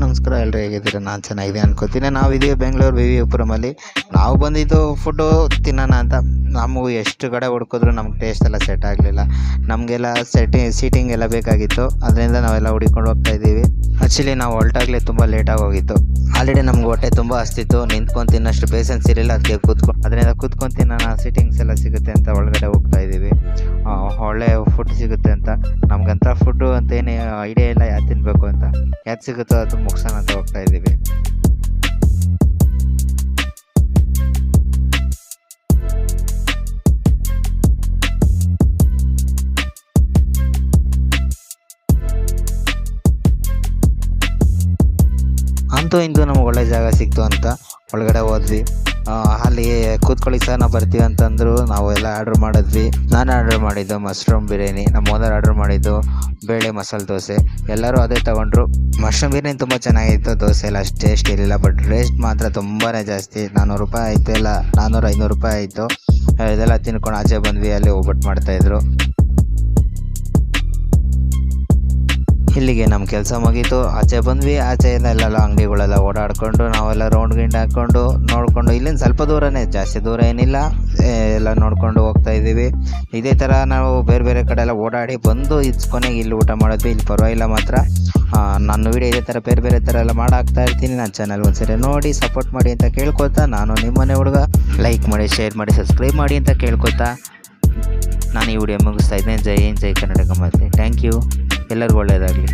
ನಮಸ್ಕಾರ, ಎಲ್ಲರೂ ಹೇಗಿದ್ದೀರಾ? ನಾನು ಚೆನ್ನಾಗಿದೆ ಅನ್ಕೋತೀನಿ. ನಾವಿದ್ದೀವಿ ಬೆಂಗಳೂರು ವಿವಿಪುರಮಲ್ಲಿ. ನಾವು ಬಂದಿದ್ದು ಫುಡ್ಡು ತಿನ್ನೋಣ ಅಂತ. ನಾವು ಎಷ್ಟು ಕಡೆ ಹುಡ್ಕಿದ್ರು ನಮ್ಗೆ ಟೇಸ್ಟ್ ಎಲ್ಲ ಸೆಟ್ ಆಗಲಿಲ್ಲ. ನಮಗೆಲ್ಲ ಸೀಟಿಂಗ್ ಎಲ್ಲ ಬೇಕಾಗಿತ್ತು. ಅದರಿಂದ ನಾವೆಲ್ಲ ಹುಡುಕೊಂಡು ಹೋಗ್ತಾ ಇದ್ದೀವಿ. ಆ್ಯಕ್ಚುಲಿ ನಾವು ಹೊರಟಾಗಲೇ ತುಂಬ ಲೇಟಾಗಿ ಹೋಗಿತ್ತು. ಆಲ್ರೆಡಿ ನಮ್ಗೆ ಹೊಟ್ಟೆ ತುಂಬ ಹಸ್ತಿತ್ತು. ನಿಂತ್ಕೊಂಡು ತಿನ್ನೋಷ್ಟು ಬೇಸನ್ಸ್ ಇರಲಿಲ್ಲ. ಅದಕ್ಕೆ ಅದರಿಂದ ಕೂತ್ಕೊಂಡು ತಿನ್ನೋಣ, ಸೀಟಿಂಗ್ಸ್ ಎಲ್ಲ ಸಿಗುತ್ತೆ ಅಂತ ಒಳಗಡೆ ಹೋಗ್ತಾ ಇದ್ದೀವಿ. ಒಳ್ಳೆ ಫುಡ್ ಸಿಗುತ್ತೆ ಅಂತ. ನಮ್ಗಂತ ಫುಡ್ಡು ಅಂತ ಏನು ಐಡಿಯಾ ಇಲ್ಲ, ಯಾವ್ದು ತಿನ್ನಬೇಕು ಅಂತ. ಯಾವ್ದು ಸಿಗುತ್ತೋ ಅದು ಮುಗಿಸೋಣ ಅಂತ ಹೋಗ್ತಾ ಇದ್ದೀವಿ. ಅಂತೂ ಇಂದು ನಮ್ಗೆ ಒಳ್ಳೆ ಜಾಗ ಸಿಕ್ತು ಅಂತ ಒಳಗಡೆ ಹೋದ್ವಿ. ಅಲ್ಲಿ ಕೂತ್ಕೊಳ್ಳಿ ಸರ್, ನಾವು ಬರ್ತೀವಿ ಅಂತಂದರು. ನಾವು ಎಲ್ಲ ಆರ್ಡ್ರ್ ಮಾಡಿದ್ವಿ. ನಾನು ಆರ್ಡ್ರ್ ಮಾಡಿದ್ದು ಮಶ್ರೂಮ್ ಬಿರಿಯಾನಿ, ನಮ್ಮ ಓನರ್ ಆರ್ಡ್ರ್ ಮಾಡಿದ್ದು ಬೇಳೆ ಮಸಾಲೆ ದೋಸೆ. ಎಲ್ಲರೂ ಅದೇ ತೊಗೊಂಡ್ರು. ಮಶ್ರೂಮ್ ಬಿರಿಯಾನಿ ತುಂಬ ಚೆನ್ನಾಗಿತ್ತು, ದೋಸೆ ಎಲ್ಲ ಅಷ್ಟು ಟೇಸ್ಟ್ ಇರಲಿಲ್ಲ. ಬಟ್ ರೇಟ್ ಮಾತ್ರ ತುಂಬಾ ಜಾಸ್ತಿ. 400 ರೂಪಾಯಿ ಆಯಿತು, ಎಲ್ಲ 400-500 ರೂಪಾಯಿ ಆಯಿತು. ಇದೆಲ್ಲ ತಿನ್ಕೊಂಡು ಆಚೆ ಬಂದ್ವಿ. ಅಲ್ಲಿ ಒಬ್ಬಟ್ಟು ಮಾಡ್ತಾಯಿದ್ರು. ಇಲ್ಲಿಗೆ ನಮ್ಮ ಕೆಲಸ ಮುಗೀತು. ಆಚೆ ಬಂದ್ವಿ. ಆಚೆಯಿಂದ ಎಲ್ಲೆಲ್ಲ ಅಂಗಡಿಗಳೆಲ್ಲ ಓಡಾಡಿಕೊಂಡು ನಾವೆಲ್ಲ ರೌಂಡ್ ಗಿಂಡ್ ಹಾಕ್ಕೊಂಡು ನೋಡಿಕೊಂಡು, ಇಲ್ಲಿಂದ ಸ್ವಲ್ಪ ದೂರನೇ, ಜಾಸ್ತಿ ದೂರ ಏನಿಲ್ಲ, ಎಲ್ಲ ನೋಡ್ಕೊಂಡು ಹೋಗ್ತಾ ಇದ್ದೀವಿ. ಇದೇ ಥರ ನಾವು ಬೇರೆ ಬೇರೆ ಕಡೆ ಎಲ್ಲ ಓಡಾಡಿ ಬಂದು ಕೊನೆಗೆ ಇಲ್ಲಿ ಊಟ ಮಾಡಿದ್ವಿ. ಇಲ್ಲಿ ಪರವಾಗಿಲ್ಲ ಮಾತ್ರ. ನನ್ನ ವೀಡಿಯೋ ಇದೇ ಥರ ಬೇರೆ ಬೇರೆ ಥರ ಎಲ್ಲ ಮಾಡಾಕ್ತಾ ಇರ್ತೀನಿ. ನನ್ನ ಚಾನಲ್ ಒಂದ್ಸರಿ ನೋಡಿ ಸಪೋರ್ಟ್ ಮಾಡಿ ಅಂತ ಕೇಳ್ಕೊತಾ, ನಾನು ನಿಮ್ಮನೆ ಹುಡುಗ. ಲೈಕ್ ಮಾಡಿ, ಶೇರ್ ಮಾಡಿ, ಸಬ್ಸ್ಕ್ರೈಬ್ ಮಾಡಿ ಅಂತ ಕೇಳ್ಕೊತಾ ನಾನು ಈ ವಿಡಿಯೋ ಮುಗಿಸ್ತಾ ಇದ್ದೇನೆ. ಜೈ ಹಿಂದ್, ಜೈ ಕರ್ನಾಟಕ ಮಾತೆ. Thank you. ಎಲ್ಲರಿಗೂ ಒಳ್ಳೆಯದಾಗಲಿ.